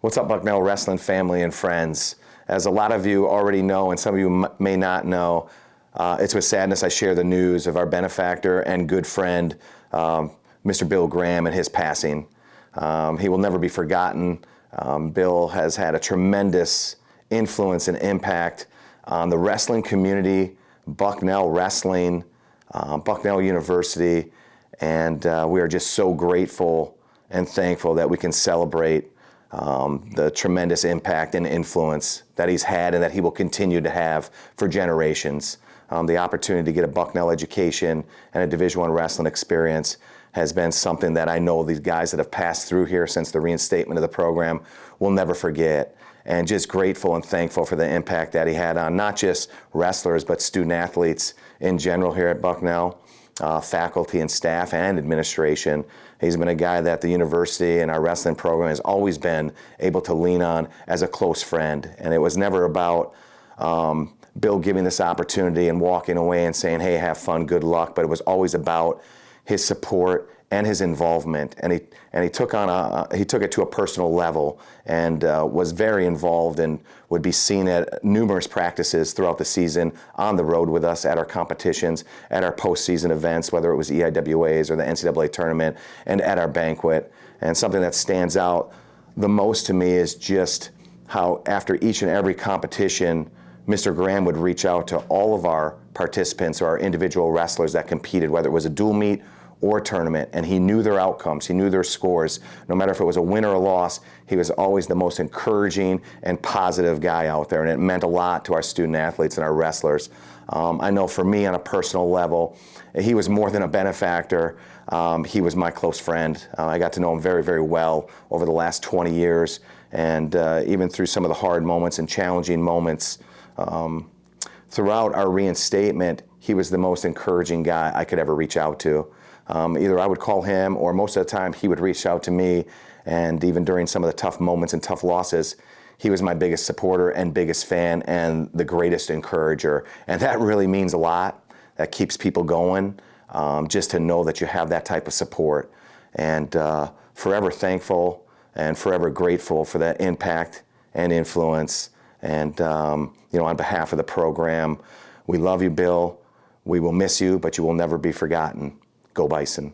What's up, Bucknell Wrestling family and friends? As a lot of you already know, and some of you may not know, it's with sadness I share the news of our benefactor and good friend, Mr. Bill Graham, and his passing. He will never be forgotten. Bill has had a tremendous influence and impact on the wrestling community, Bucknell Wrestling, Bucknell University, and we are just so grateful and thankful that we can celebrate the tremendous impact and influence that he's had and that he will continue to have for generations. The opportunity to get a Bucknell education and a Division I wrestling experience has been something that I know these guys that have passed through here since the reinstatement of the program will never forget. And just grateful and thankful for the impact that he had on not just wrestlers, but student athletes in general here at Bucknell, faculty and staff and administration. He's been a guy that the university and our wrestling program has always been able to lean on as a close friend. And it was never about Bill giving this opportunity and walking away and saying, hey, have fun, good luck, but it was always about his support and his involvement, and he took it to a personal level, and was very involved and would be seen at numerous practices throughout the season, on the road with us at our competitions, at our postseason events, whether it was EIWAs or the NCAA tournament, and at our banquet. And something that stands out the most to me is just how after each and every competition, Mr. Graham would reach out to all of our participants or our individual wrestlers that competed, whether it was a dual meet or tournament, and he knew their outcomes, he knew their scores. No matter if it was a win or a loss, he was always the most encouraging and positive guy out there, and it meant a lot to our student athletes and our wrestlers. I know for me on a personal level, he was more than a benefactor. He was my close friend. I got to know him very, very well over the last 20 years, and even through some of the hard moments and challenging moments, throughout our reinstatement, he was the most encouraging guy I could ever reach out to. Either I would call him, or most of the time he would reach out to me, and even during some of the tough moments and tough losses, he was my biggest supporter and biggest fan and the greatest encourager. And that really means a lot. That keeps people going, just to know that you have that type of support. And forever thankful and forever grateful for that impact and influence. And on behalf of the program, we love you, Bill. We will miss you, but you will never be forgotten. Go Bison.